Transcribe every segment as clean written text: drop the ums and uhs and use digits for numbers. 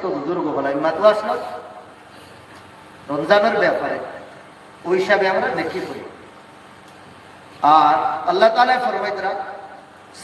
সমস্ত বুজুর্গ হলাই মাতু আসলো রমজানের ব্যাপারে ওই হিসাবে আমরা নেকি করি। আর আল্লাহ তাআলা ফরমাইতরা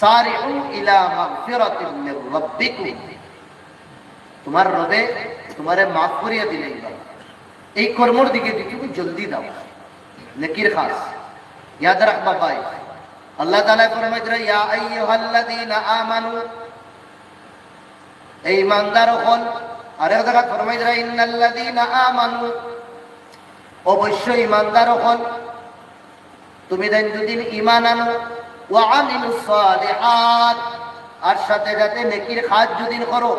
সারিউ ইলা মাগফিরাতিন মির রাব্বিকুম, তোমার রবে তোমারে মাফ করিয়া দিলেই এই কর্মর দিকে তুমি জলদি দাও, নেকির খাস ইয়াদ রাখবা ভাই। আল্লাহ তাআলা ফরমাইতরা ইয়া আইয়ুহাল্লাযীনা আমানু, এই ইমানদার হল। আর এক জায়গা ফরমাইতরা ইন্নাল্লাযীনা আমানু, অবশ্যই ইমানদার হল। তুমি যদি ঈমান আনো ওয়া আমিলুস সালিহাত, আর সাথে সাথে নেকির কাজ যদি করো,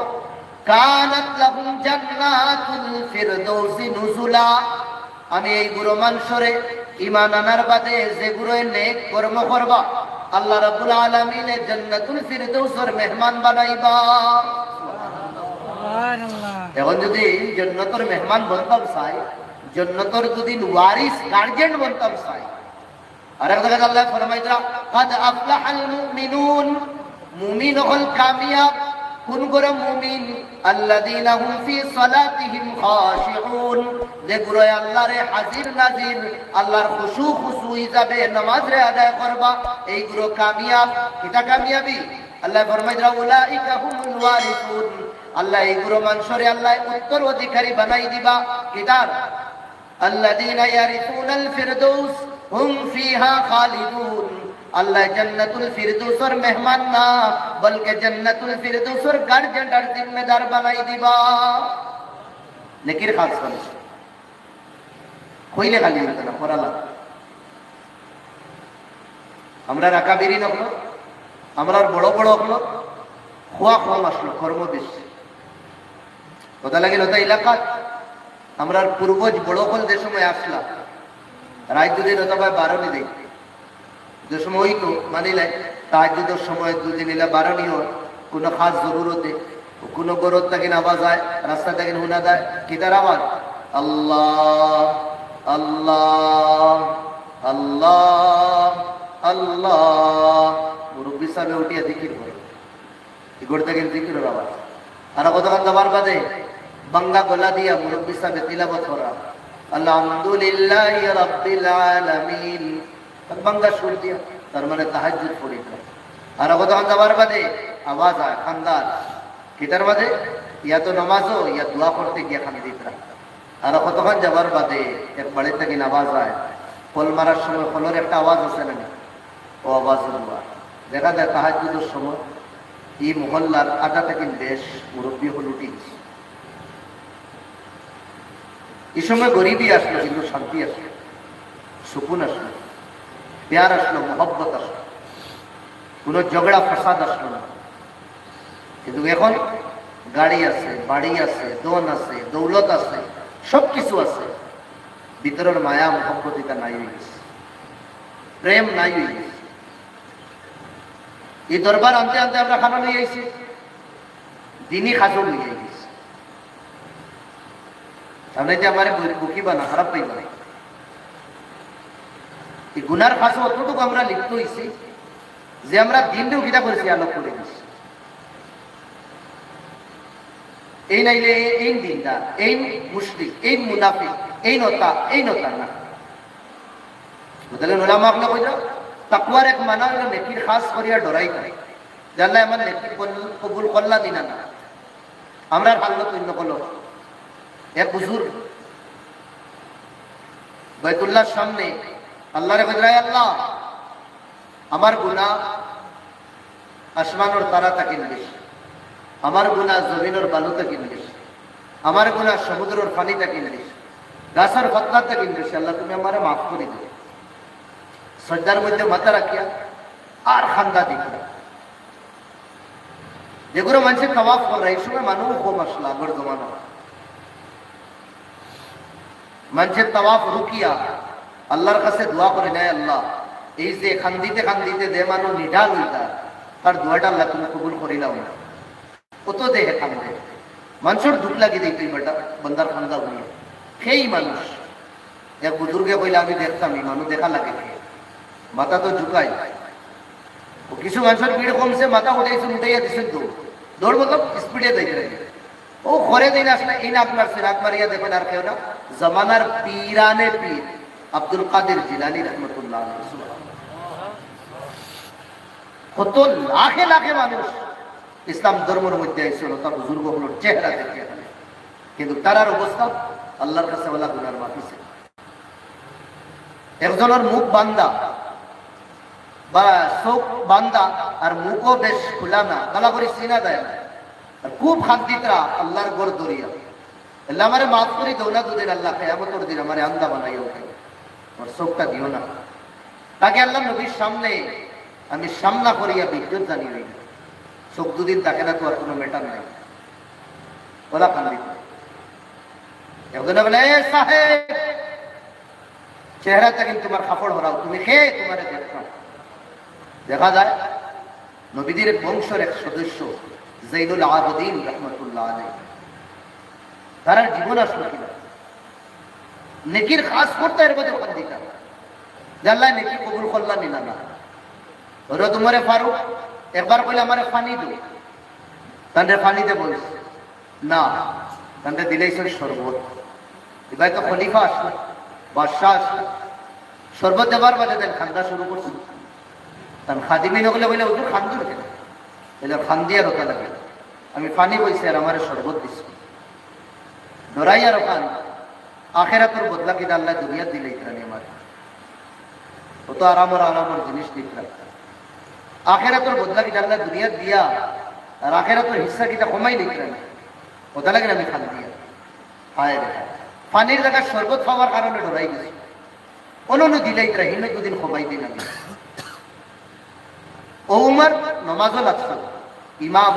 কানাত লাহুম জান্নাতুল ফিরদাউসি নুজুলা, আমি এই গুরু মানুষরে ঈমান আনার বাদে যে গুরুয়ে নেক কর্ম করবা আল্লাহ রাব্বুল আলামিনের জান্নাতুল ফিরদাউসের মেহমান বানাইবা। সুবহানাল্লাহ। এখন যদি জান্নাতের মেহমান বনতাম চাই, জান্নাতের যদি ওয়ারিস গার্জিয়ান বনতাম চাই, আর এক জায়গায় আল্লাহ ফরমাইতরা কাদ আফলাহাল মুমিনুন, মুমিন হল কামিয়াব। কোন করে মুমিন? আল্লাযীনা হুম ফি সালাতিহিম খাশিউন, যে গুলো আল্লাহরে হাজির নাজির আল্লাহর খুশু খুশু হিসাবে নামাজ রে আদায় করবা, এই গুলো কামিয়াব। এটা কামিয়াবি। আল্লাহ ফরমাইতরা উলাইকা হুমুল ওয়ারিসুন, আল্লাহ এই গুলো মানুষরে আল্লাহ উত্তর অধিকারী বানাই দিবা। কিতাব আল্লাযীনা ইয়ারিসুনাল ফিরদাউস হুম ফিহা খালিদুন, আল্লাহ জান্নাতুল ফিরদাউসের মেহমান না বলকে জান্নাতুল ফিরদাউসের গার্জিয়ানের জিম্মেদার বানাই দিবা। নেকির খাস করে কইলে খালি হতো না, পড়ালা আমরা রাকাবিরি নকল, আমরা বড় বড় হলো খোয়া কম আসলো, কর্ম বেশি। কথা লাগিল ওটা এলাকা আমরা পূর্বজ বড় হল যে সময় আসলা রাত দুদিন অথবা 12 নি দেয়, যে সময় হইতো মানিলে তাহাজ্জুদের সময় দুদিন এলা 12 নি হয়, কোনো খাস জরুরতে কোনো গরত থাকেন আওয়াজ হয়, রাস্তা থাকেন শোনা যায় কিতার আওয়াজ, আল্লাহ আল্লাহ আল্লাহ আল্লাহ। মুরব্বী সাহেব উঠিয়া জিকির করে, এগুলো থাকেন জিকিরের আওয়াজ। আর কতক্ষণ যাবার বাদে বাঙ্গা গলা দিয়া মুরব্বী সাহেব তিলাওয়াত করা আলহামদুলিল্লাহি রাব্বিল আলামিন, বাঙ্গা সুর দিয়া, তার মানে তাহাজ্জুদ পড়ি। আর কতক্ষণ যাবার বাদে আওয়াজ হয় খানদার কিতার বাদে, ইয়া তো নামাজও ইয়া দোয়া করতে গিয়া খান্দিতরা। আর কতক্ষণ যাবার বাদে এক বাড়ি থেকে আওয়াজ হয়, ফল মারার সময় ফলের একটা আওয়াজ আছে না, ও আওয়াজ দোয়া। দেখা যায় তাহাজ্জুদের সময় এই মহল্লার আধা থেকে বেশ মুরব্বী হল উঠি। এই সময় গরিবই আসলো, কিন্তু শান্তি আসলো, সুকুন আসলো, প্যার আসলো, মহব্বত আসলো, কোন ঝগড়া ফাসাদ আসলো না। কিন্তু এখন গাড়ি আছে, বাড়ি আছে, দন আছে, দৌলত আছে, সবকিছু আছে, ভিতরের মায়া মহব্বত এটা নাই হয়ে গেছে, প্রেম নাই হয়ে গেছে। এই দরবার আনতে আনতে আমরা খানা নিয়ে আইছি, দিনই খাজল নিয়ে গেছি। আমরা যে আমার বুকিবা না, খারাপ পাইবা না। এই গুনার খাসো অতটুকু আমরা লিপ্ত হয়েছি যে আমরা দিনটাও কিতা করেছি আলোক করে দিচ্ছি। এই নাইলে এই দিনটা, এই মুশরিক, এই মুনাফিক, এই নতা না। বুঝলেন? ওলামা আপনি কইল তাকওয়ার এক মানা হলো নেকির খাস করিয়া ডরাই করে, জানলে আমার নেকি কবুল করলা দিনা না। আমরা হালত অন্য করলো এক হুজুর বাইতুল্লাহর সামনে আল্লাহরে বলরায়, আল্লাহ আমার গুনাহ আসমানের তারা তাকিন বেশি, আমার গুনাহ জমিনের বালু তাকিন বেশি, আমার গুনাহ সমুদ্রের পানি তাকিন বেশি, গাছের পাতা তাকিন বেশি। আল্লাহ তুমি আমারে মাফ করে দিও। সজ্জার মধ্যে মাথা রাখিয়া আর খান্দা দিকে যেগুলো মানুষের তওয়াফ করে, এই সময় মানুষ কম আসলো আগর জমানা। মানুষের তওয়াফ রুকিয়া আল্লাহর কাছে দোয়া করে নেয়, আল্লাহ এই যে খান্দিতে খান্দিতে দে মানুষ নিঢাল হইতা, তার দোয়াটা আল্লাহ তুমি কবুল করিলাম না। কত দেহে খান্দে মানুষের দুঃখ লাগি দিই তুই বেটা বন্দার খান্দা হইয়া। সেই মানুষ এক বুজুর্গে কইলে আমি দেখতাম এই মানুষ দেখা লাগে, মাথা তো ঝুঁকাই। কিছু মানুষের ভিড় কমছে, মাথা উঠাইছে, উঠাইয়া দিচ্ছেন দৌড়, দৌড় মতলব স্পিডে যাইতে লাগে। ও ঘরে দিন আসলে ইন আপনার সিরাক মারিয়া দেখেন আর কেউ না, জামানার পীরানে পীর আব্দুল কাদের জিলানী রহমতুল্লাহ আলাইহি। কত লাখে লাখে মানুষ ইসলাম ধর্মের মধ্যে এসেছিল তার বুজুর্গগুলোর চেহারা দেখে, কিন্তু তারার অবস্থা আল্লাহর কাছে ওলা গুনার মাফি ছিল। একজনের মুখ বান্দা বা চোখ বান্দা আর মুখও বেশ খোলা না, গালা করে চিনা দেয় না, আর খুব খাদ্যিতরা আল্লাহর গড় দরিয়া। আল্লাহ আমারে মাফ করি দৌ না দুদিন, আল্লাহ কিয়ামতের দিন আমারে আন্দা বানাই ওঠে, আমার চোখটা দিও না। তাকে আল্লাহ নবীর সামনে আমি সামনা করিয়া বিদ্যুৎ জানিয়ে দিই, চোখ দুদিন তাকে না তো আর কোনো ম্যাটার নাই, ওলা কান্দি। একজনে বলে এ সাহেব, চেহারাটা কিন্তু তোমার কাপড় হরাও, তুমি খেয়ে তোমার দেখো। দেখা যায় নবীদের বংশের এক সদস্য জৈনুল আবেদিন রহমতুল্লাহ আলাইহি, তার জীবন আসলো কিনা নেকির খাস করতে এর মধ্যে ওখান দিকা জানলা নেকি কবুল করলাম নিলা না। ওরা তোমারে ফারুক একবার কইলে আমারে পানি দো, তান্ডে পানি দে বলছে না, তান্ডে দিলেইছেন শরবত। এবার তো খলিফা আসলো, বাদশাহ আসলো, শরবত দেবার বাদে দেন খান্দা শুরু করছে। তার খাদিমি নগলে বলে ওদের খান্দুর কেন, এলে খান দিয়ে রোকা লাগে, আমি পানি বইছি আর আমার শরবত দিচ্ছি, ধরাই আর ওখান আখেরাতের বদলা কিনা আল্লাহ দুনিয়া দিলে ইতরানি আমার ও তো আরামর আরামর জিনিস দিতরা, আখেরাতের বদলা কিনা আল্লাহ দুনিয়া দিয়া আর আখেরাতের হিস্সা কিটা কমাই লিখরানি, ওটা লাগে আমি খান দিয়া হায় রে পানির জায়গায় শরবত খাওয়ার কারণে ডরাই গেছি, অন্য দিলাই তারা হিন্দু দুদিন খবাই দিন আমি। ও উমর নমাজও লাগছে, ইমাম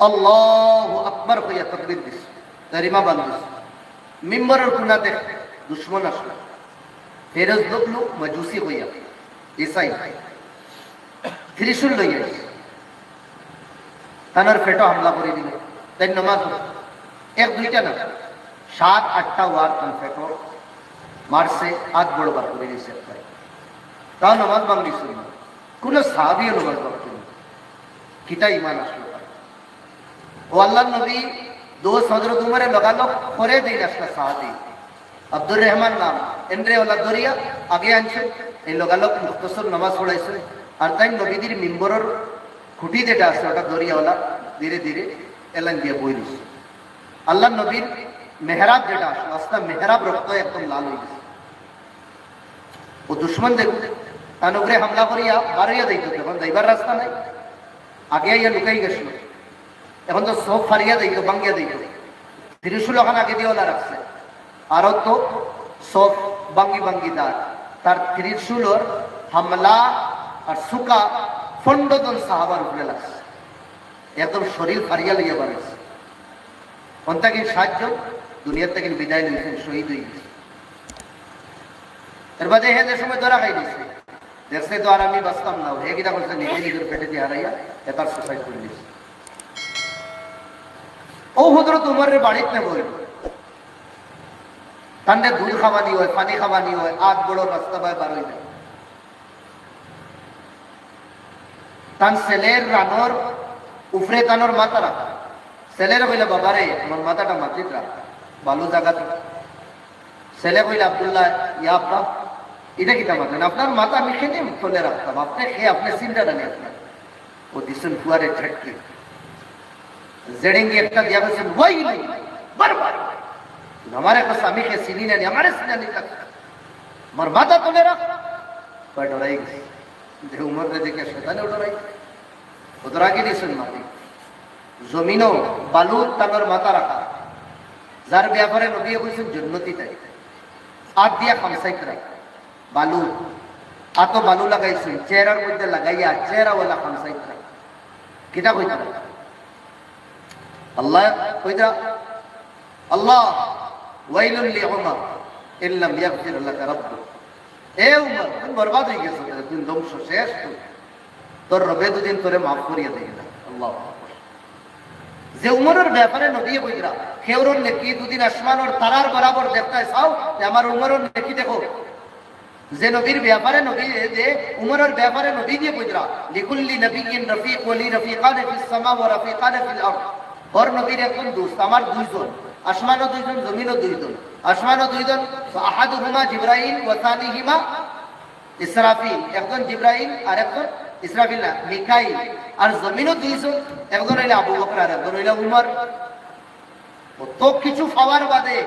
আল্লাহু আকবার কইয়া তাকবীর দিছে, তার ইমাম বান্দিস মিম্বরের কোনাতে দুশমন আসলো, ফেরজ লোকলো মজুসি হইয়া ইসাই ত্রিশূল লইয়া তানার পেটো হামলা করে দিল, তাই নমাজ এক দুইটা না 7-8টা ওয়ার তার পেটো মারছে, হাত বড় বার করে দিয়েছে, তাও নামাজ বাংলি শুনি না, কোন সাহাবিও নামাজ পড়তো না, কিতা ইমান আসলো। ও আল্লাহ নবী দোস্ত হযরত উমরে লগালো করে দিন আসলা সাহাবী আব্দুর রহমান নাম এন্দ্রে ওলা দরিয়া আগে আনছে, এই লগালো মুখতসর নামাজ পড়াইছে, আর তাই নবীদের মিম্বরের খুঁটি যেটা আছে ওটা দরিয়াওয়ালা ধীরে ধীরে এলান দিয়ে বই দিছে। আল্লাহ নবীর মেহরাব যেটা আসলো আস্তা মেহরাব রক্ত একদম লাল হয়ে গেছে। ও দুশ্মন দেখো তার উপরে হামলা করিয়া বাড়িয়া দিত, এখন যাইবার রাস্তা নাই, আগে আইয়া লুকাই গেছিল, এখন তো সব ফারিয়া দিত বাঙ্গিয়া দিত, ত্রিশূল ওখানে আগে দিয়ে ওলা রাখছে, আরো তো সব বাঙ্গি বাঙ্গি দাঁড়, তার ত্রিশূলর হামলা আর সুকা ফন্ডজন সাহাবার উপরে লাগছে, একদম শরীর ফারিয়া লইয়া বাড়াইছে। অন্তাকে সাহায্য দুনিয়ার থেকে বিদায় লইছেন, শহীদ হয়ে গেছে। এর বাদে হে যে সময় ধরা খাই দিচ্ছে, দেখছে তো আর আমি বাঁচতাম না, হে কিনা করছে নিজে নিজের পেটে দিয়ে হারাইয়া এটার সুসাইড করে দিচ্ছে। ও হযরত উমরের বাড়িতে বই তান্ডে দুধ খাওয়ানি হয়, পানি খাওয়ানি হয়, আগ বড় রাস্তা বায় বার হয়ে যায়। তান ছেলের রানর উফরে তানোর মাথা রাখা, ছেলের কইলে বাবারে আমার মাথাটা মাটিত রাখ ভালো জায়গা, ছেলে কইলে আব্দুল্লাহ ইয়া আব্বা এটা কিতা মাথা আপনার মাথা আমি খেতে খুলে রাখতাম, আপনি খেয়ে আপনি চিন্তাটা নিয়ে আপনার ও দিচ্ছেন ফুয়ারে ঝটকে জেডেঙ্গি একটা দিয়া বলছেন ওই বারবার আমার একটা স্বামীকে চিনি না, আমার চিনি আমার মাথা তুলে রাখ, ডরাই গেছে যে উমর দেখে সেখানেও ডরাই, ওদের আগে দিয়েছেন মাটি জমিনও বালু তানোর মাথা রাখা, যার ব্যাপারে নবী বলছেন জন্নতি তাই হাত দিয়া খামসাইত রাখা, বালু আতো বালু লাগাইছেন চেহারার মধ্যে লাগাইয়া চেহারাওয়ালা খামসাইত রাখা, কিটা কইতা আল্লাহ কইতা আল্লাহ ওয়াইলুল লিউমার ইল্লাম ইয়াগফির লাকা রাব্বুক, এ উমর তুমি বরবাদ হয়ে গেছো, তুমি ধ্বংস শেষ, তোর রবে দুদিন তোরে মাফ করিয়া দেয় না। আল্লাহ যে উমরের ব্যাপারে নবী কইরা খেউরর নেকি দুদিন আসমানের তারার বরাবর দেখতে চাও, আমার উমরের নেকি দেখো, যে নবীর ব্যাপারে নবী যে উমরের ব্যাপারে নবী দিয়ে বুঝরা লিকুল্লি নবিয়িন রফিক ওয়ালি রফিকান ফিস সামা ওয়া রফিকান ফিল আরদ। ওর নবীর একজন দোস্ত, আমার দুইজন, আসমানও দুইজন, জমিনও দুইজন। আসমানও দুইজন, আহাদুহুমা জিবরাইল ওয়া সানিহিমা ইসরাফিল। একজন জিবরাইল আর একজন ইসরাফিল না মিকাইল। আর জমিনও দুইজন, একজন হইলো আবু বকর আর একজন হইলো উমর। কত কিছু পাওয়ার বাদে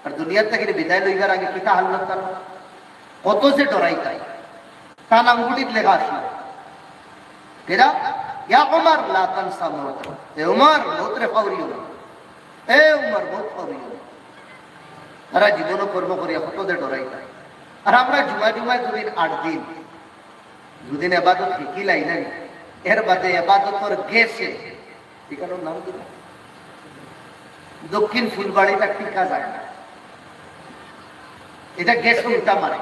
আর দুনিয়ার থেকে বিদায় লইবার আগে কিতা হালত তার কত যে ডরাই তাই তার আঙ্গুটিতে লেখা আসলো কেরা ইয়া উমর লা তানসা মওত। এ উমর বহুত রে ফাউরিও, এ উমর বহুত ফাউরিও। তারা জীবন কর্ম করিয়া কত যে ডরাই তাই। আর আমরা জুমায় দুদিন 8 দিন দুদিন ইবাদত শিখিলাই নাই, এর বাদে ইবাদতর গেছে ঠিকানোর নাম দিল দক্ষিণ ফুলবাড়িটা টিকা যায় না, এটা গ্যাস উল্টা মারে।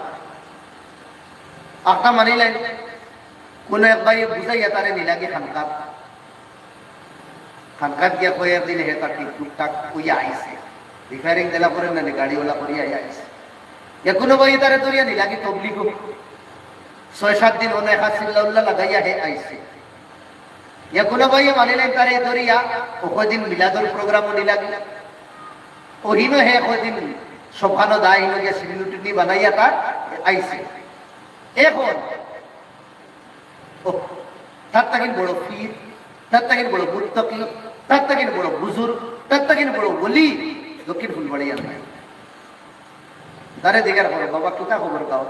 আখটা মানিলেন কোন এক ভাই বুঝাইয়া তারে নিলাগে খানকাত গিয়া কয়ে একদিন হে তার টুকটাক কইয়া আইছে রিফায়ারিং দিলা করেন না গাড়িওয়ালা করিয়া আইছে। কোনো ভাই তারে ধরিয়া নিলাগে তবলিগ 6-7 দিন অনেক হাসিল্লাহ লাগাইয়া হে আইছে। কোনো ভাই মানিলেন তারে ধরিয়া ওদিন মিলাদুল প্রোগ্রামও নিলাগে ওহিনো হে ওদিন সবখানো দায় হিনো গিয়া সিলিউটিনি বানাইয়া তার আইছে। এখন তার তাকিন বড় পীর, তার তাকিন বড় মুত্তাকি, তার তাকিন বড় বুজুর্গ, তার তাকিন বড় ওলি দক্ষিণ ফুলবাড়িয়া নাই। তারে দিগার পরে বাবা কিতা খবর গাও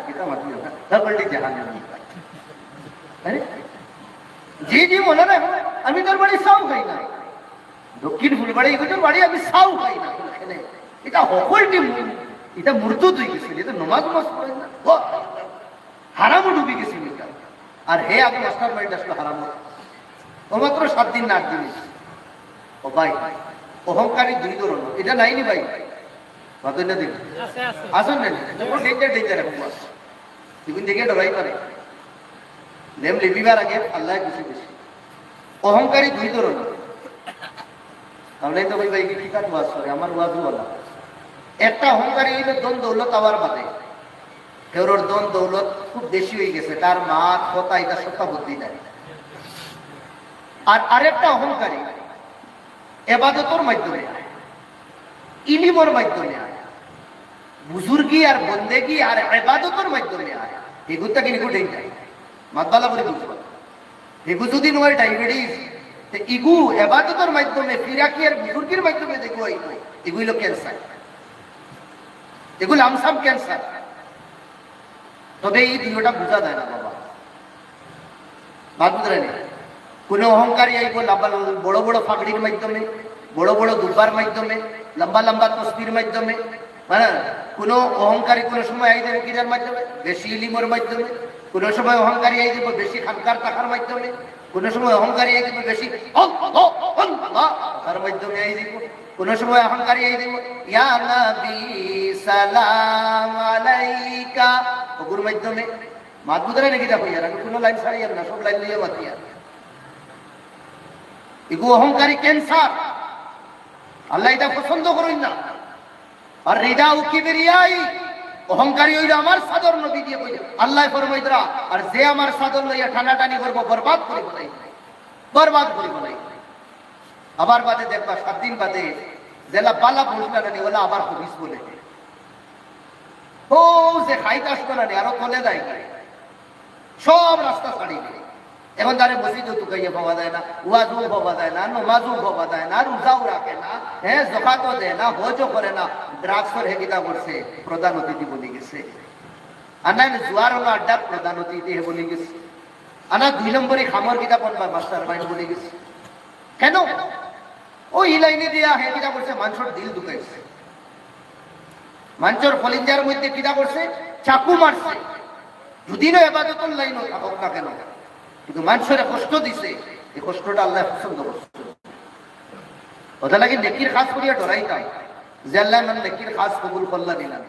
কিতা মাতিও না তার বলটি জাহান্নামী। আরে জি জি বলে না আমি তোর বাড়ি সাউ খাই না, দক্ষিণ ফুলবাড়ি তোর বাড়ি আমি সাউ খাই না। এটা হকলটি এটা মূর্ত তুই গেছিল, এটা নমাজ মাস পড়ে না হারামও ডুবি গেছিল এটা। আর হে আগে মাস্টার মাইন্ড আসলো হারাম ও মাত্র 7 দিন না 8 দিন। ও ভাই অহংকারী 2 ধরনের, এটা নাইনি ভাই বাদল না দিন আসুন না যখন ডেঞ্জার এখন তুমি দেখে ডরাই করে নেম লিবিবার আগে আল্লাহ কিছু বেশি। অহংকারী 2 ধরনের, তাহলে তো ভাই কি কাজ ওয়াজ করে আমার ওয়াজও বলা। একটা অহংকারী হইল দন দৌলত আবার বাদে কেউর দন দৌলত খুব বেশি হয়ে গেছে, তার মা কথা এটা সত্তা বুদ্ধি দেয়। আর আরেকটা অহংকারী এবাদতর মাধ্যমে আয়, ইলিমর মাধ্যমে আয়, বুজুর্গি আর বন্দেগি আর এবাদতর মাধ্যমে আয়। এগুতা কিনে ঘুটেই যায় মাতবালা করে বুঝবা। এগু যদি নয় ডায়াবেটিস ইগু এবাদতর মাধ্যমে ফিরাকি আর বুজুর্গির মাধ্যমে দেখবো এগুলো ক্যান্সার, এগুলো আমসাম ক্যান্সার। তবে এই দুইটা বোঝা যায় না বাবা বাদুদরা নেই। কোন অহংকারী আইব বড় বড় ফাগড়ির মাধ্যমে, বড় বড় দুব্বার মাধ্যমে, লম্বা লম্বা তসবির মাধ্যমে, মানে কোন অহংকারী কোন সময় আই দেবে কিরার মাধ্যমে বেশি ইলিমর মাধ্যমে, কোন সময় অহংকারী আই দেব বেশি খানকার টাকার মাধ্যমে, কোন সময় অহংকারী আই দেব বেশি তার মাধ্যমে আই দিব, কোন সময় অহংকারী আই দেব ইয়া নবী সালাম আলাইকা ওগুর মাধ্যমে। মাতবুদরা নাকি দেখো ইয়ার আমি কোনো লাইন ছাড়ি না, সব লাইন নিয়ে মাতি আর এগু অহংকারী ক্যান্সার, আল্লাহ এটা পছন্দ করেন না। আর রিদা ও কিবরিয়াই অহংকারী হইল আমার সাদর নবী দিয়ে কইল আল্লাহ ফরমাইতরা আর যে আমার সাদর লইয়া টানাটানি করব বরবাদ করে বলাই, বরবাদ করে বলাই। আবার বাদে দেখবা 7 দিন বাদে জেলা বালা বসলা না ওলা আবার হবিস বলে ও যে খাইতে আসতো না আরো চলে যায় সব রাস্তা ছাড়ি দেয়। এখন তারে মসজিদও টুকাইয়া পাওয়া যায় না, ওয়াজও পাওয়া যায় না, নমাজও পাওয়া যায় না, রোজাও রাখে না, হ্যাঁ জকাতও দেয় না, হজও করে না, ড্রাগসের হেকিতা করছে প্রধান অতিথি বলে গেছে। আনা জুয়ার হলো আড্ডার প্রধান অতিথি বলে গেছে। আনা 2 নম্বরে খামর কিতাব বা মাস্টার মাইন্ড বলে গেছে। কেন ওই লাইনে দিয়া হেকিতা করছে মানুষের দিল দুখাইছে, মানুষের ফলিঞ্জার মধ্যে কিতা করছে চাকু মারছে। যদিও এবাদতের লাইনও থাকুক না কেন কিন্তু মানুষের কষ্ট দিছে, এই কষ্টটা আল্লাহ পছন্দ করছে। ওটা লাগে নেকির খাস করিয়া ডরাইতাম যে আল্লাহ নেকির খাস কবুল করলা দিলাম।